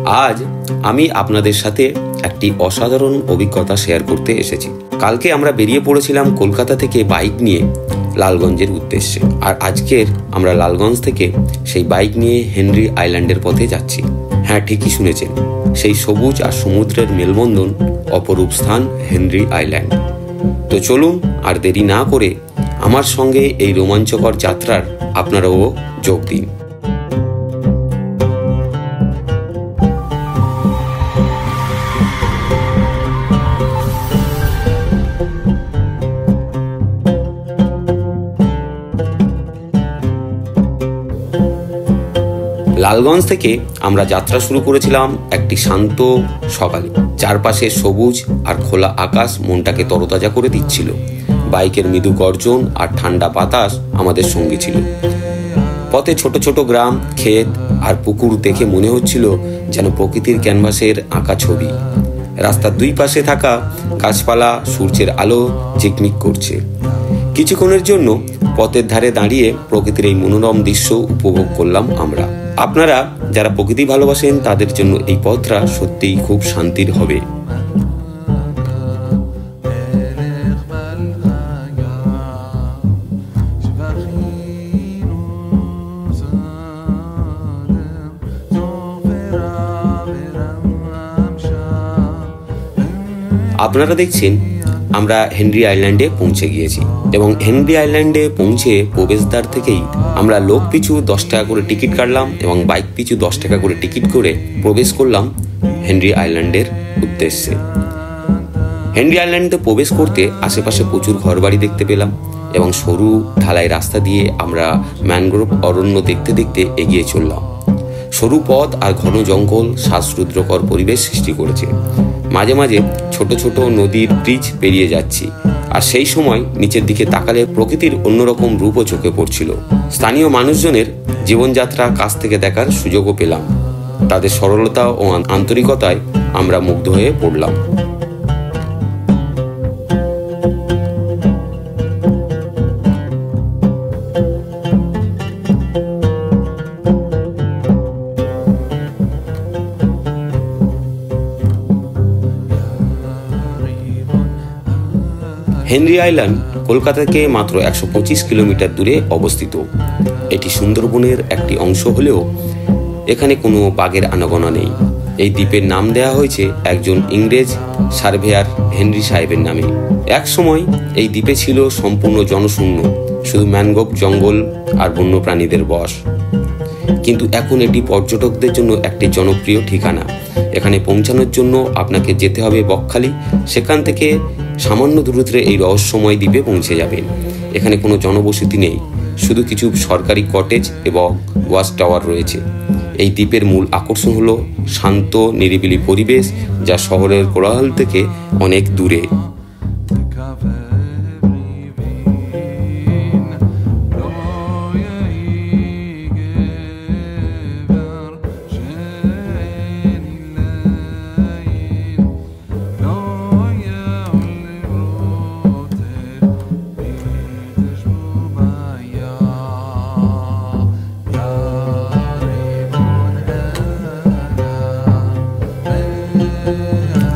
আজ আমি আপনাদের সাথে একটি অসাধারণ অভিজ্ঞতা শেয়ার করতে এসেছি। কালকে আমরা বেরিয়ে পড়েছিলাম কলকাতা থেকে বাইক নিয়ে লালগঞ্জের উদ্দেশ্যে, আর আজকের আমরা লালগঞ্জ থেকে সেই বাইক নিয়ে হেনরি আইল্যান্ডের পথে যাচ্ছি। হ্যাঁ, ঠিকই শুনেছেন, সেই সবুজ আর সমুদ্রের মেলবন্ধন অপরূপ স্থান হেনরি আইল্যান্ড। তো চলুন আর দেরি না করে আমার সঙ্গে এই রোমাঞ্চকর যাত্রার আপনারাও যোগ দিন। লালগঞ্জ থেকে আমরা যাত্রা শুরু করেছিলাম একটি শান্ত সকালে। চারপাশে সবুজ আর খোলা আকাশ মনটাকে তরতাজা করে দিচ্ছিল। বাইকের মৃদু গর্জন আর ঠান্ডা বাতাস আমাদের সঙ্গী ছিল। পথে ছোট ছোট গ্রাম, ক্ষেত আর পুকুর দেখে মনে হচ্ছিল যেন প্রকৃতির ক্যানভাসের আঁকা ছবি। রাস্তার দুই পাশে থাকা গাছপালা সূর্যের আলো ঝিকমিক করছে। কিছুক্ষণের জন্য পথের ধারে দাঁড়িয়ে প্রকৃতির এই মনোরম দৃশ্য উপভোগ করলাম আমরা। আপনারা যারা প্রকৃতি ভালোবাসেন তাদের জন্য এই পথটা সত্যিই খুব শান্তির হবে। আপনারা দেখছেন আমরা হেনরি আইল্যান্ডে পৌঁছে গিয়েছি এবং হেনরি আইল্যান্ডে পৌঁছে প্রবেশদ্বার থেকেই আমরা লোক পিছু 10 টাকা করে টিকিট কাটলাম এবং বাইক পিছু 10 টাকা করে টিকিট করে প্রবেশ করলাম হেনরি আইল্যান্ডের উদ্দেশ্যে। হেনরি আইল্যান্ডে প্রবেশ করতে আশেপাশে প্রচুর ঘরবাড়ি দেখতে পেলাম এবং সরু ঢালাই রাস্তা দিয়ে আমরা ম্যানগ্রোভ অরণ্য দেখতে দেখতে এগিয়ে চললাম। সরু পথ আর ঘন জঙ্গল শ্বাসরুদ্রকর পরিবেশ সৃষ্টি করেছে। মাঝে মাঝে ছোট ছোট নদীর ব্রিজ পেরিয়ে যাচ্ছি, আর সেই সময় নিচের দিকে তাকালে প্রকৃতির অন্যরকম রূপও চোখে পড়ছিল। স্থানীয় মানুষজনের জীবনযাত্রা কাছ থেকে দেখার সুযোগও পেলাম। তাদের সরলতা ও আন্তরিকতায় আমরা মুগ্ধ হয়ে পড়লাম। হেনরি আইল্যান্ড কলকাতা থেকে মাত্র 125 কিলোমিটার দূরে অবস্থিত। এটি সুন্দরবনের একটি অংশ হলেও এখানে কোনো বাঘের আনাগোনা নেই। এই দ্বীপের নাম দেওয়া হয়েছে একজন ইংরেজ সার্ভেয়ার হেনরি সাহেবের নামে। এক সময় এই দ্বীপে ছিল সম্পূর্ণ জনশূন্য, শুধু ম্যানগ্রোভ জঙ্গল আর বন্যপ্রাণীদের বশ। কিন্তু এখন এটি পর্যটকদের জন্য একটি জনপ্রিয় ঠিকানা। এখানে পৌঁছানোর জন্য আপনাকে যেতে হবে বকখালি। সেখান থেকে সামান্য দূরত্বে এই রহস্যময় দ্বীপে পৌঁছে যাবেন। এখানে কোনো জনবসতি নেই, শুধু কিছু সরকারি কটেজ এবং ওয়াচ টাওয়ার রয়েছে। এই দ্বীপের মূল আকর্ষণ হলো শান্ত নিরিবিলি পরিবেশ, যা শহরের কোলাহল থেকে অনেক দূরে।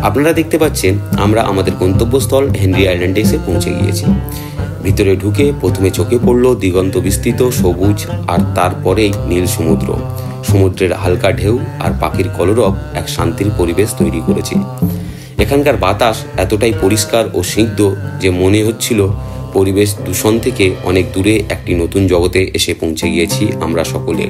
আপনারা দেখতে পাচ্ছেন আমরা আমাদের গন্তব্যস্থল হেনরি আইল্যান্ডে এসে পৌঁছে গিয়েছি। ভিতরে ঢুকে প্রথমে চোখে পড়ল দিগন্ত বিস্তৃত সবুজ, আর তারপরেই নীল সমুদ্র। সমুদ্রের হালকা ঢেউ আর পাখির কলরব এক শান্তির পরিবেশ তৈরি করেছে। এখানকার বাতাস এতটাই পরিষ্কার ও স্নিগ্ধ যে মনে হচ্ছিল পরিবেশ দূষণ থেকে অনেক দূরে একটি নতুন জগতে এসে পৌঁছে গিয়েছি আমরা সকলে।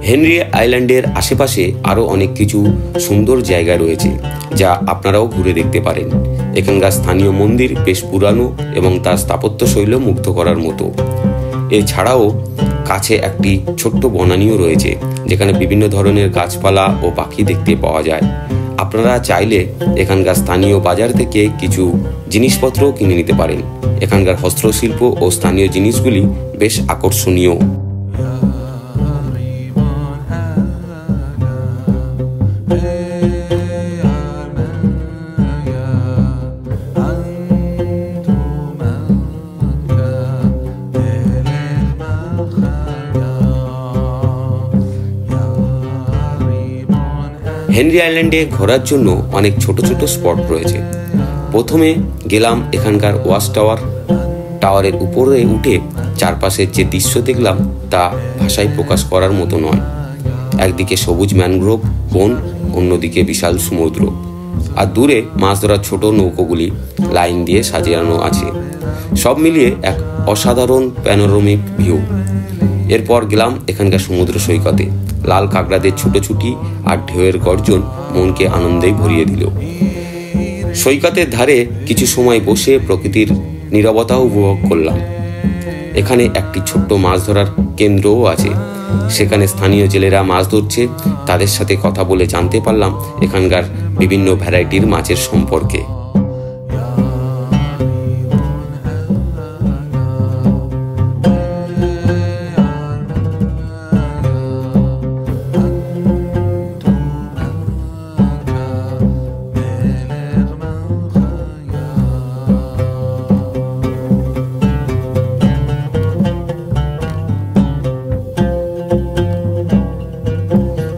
হেনরি আইল্যান্ডের আশেপাশে আরও অনেক কিছু সুন্দর জায়গা রয়েছে যা আপনারাও ঘুরে দেখতে পারেন। এখানকার স্থানীয় মন্দির বেশ পুরানো এবং তার স্থাপত্য শৈলী মুগ্ধ করার মতো। এছাড়াও কাছে একটি ছোট্ট বনানীও রয়েছে যেখানে বিভিন্ন ধরনের গাছপালা ও পাখি দেখতে পাওয়া যায়। আপনারা চাইলে এখানকার স্থানীয় বাজার থেকে কিছু জিনিসপত্র কিনে নিতে পারেন। এখানকার হস্তশিল্প ও স্থানীয় জিনিসগুলি বেশ আকর্ষণীয়। হেনরি আইল্যান্ডে ঘোরার জন্য অনেক ছোট ছোট স্পট রয়েছে। প্রথমে গেলাম এখানকার ওয়াচ টাওয়ারের উপরে উঠে চারপাশের যে দৃশ্য দেখলাম তা ভাষায় প্রকাশ করার মতো নয়। একদিকে সবুজ ম্যানগ্রোভ বন, অন্যদিকে বিশাল সমুদ্র, আর দূরে মাছ ধরার ছোট নৌকোগুলি লাইন দিয়ে সাজানো আছে। সব মিলিয়ে এক অসাধারণ প্যানোরামিক ভিউ। এরপর গেলাম এখানকার সমুদ্র সৈকতে। লাল কাঁকড়াদের ছুটোছুটি আর ঢেউয়ের গর্জন মনকে আনন্দে ভরিয়ে দিল। সৈকতের ধারে কিছু সময় বসে প্রকৃতির নীরবতাও উপভোগ করলাম। এখানে একটি ছোট্ট মাছ ধরার কেন্দ্রও আছে। সেখানে স্থানীয় জেলেরা মাছ ধরছে। তাদের সাথে কথা বলে জানতে পারলাম এখানকার বিভিন্ন ভ্যারাইটির মাছের সম্পর্কে।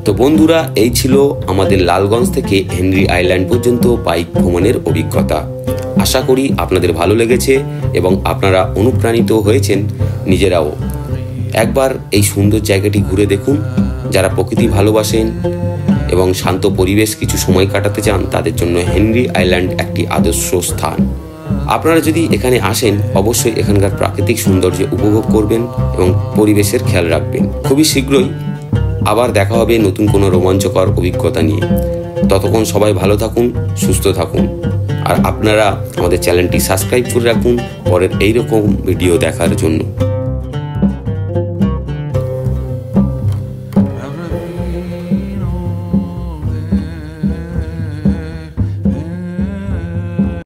তো বন্ধুরা, এই ছিল আমাদের লালগঞ্জ থেকে হেনরি আইল্যান্ড পর্যন্ত বাইক ভ্রমণের অভিজ্ঞতা। আশা করি আপনাদের ভালো লেগেছে এবং আপনারা অনুপ্রাণিত হয়েছেন নিজেরাও। একবার এই সুন্দর জায়গাটি ঘুরে দেখুন। যারা প্রকৃতি ভালোবাসেন এবং শান্ত পরিবেশ কিছু সময় কাটাতে চান তাদের জন্য হেনরি আইল্যান্ড একটি আদর্শ স্থান। আপনারা যদি এখানে আসেন অবশ্যই এখানকার প্রাকৃতিক সৌন্দর্য উপভোগ করবেন এবং পরিবেশের খেয়াল রাখবেন। খুবই শীঘ্রই আবার দেখা হবে নতুন কোনো রোমাঞ্চকর অভিজ্ঞতা নিয়ে। ততক্ষণ সবাই ভালো থাকুন, সুস্থ থাকুন, আর আপনারা আমাদের চ্যানেলটি সাবস্ক্রাইব করে রাখুন পরের এইরকম ভিডিও দেখার জন্য।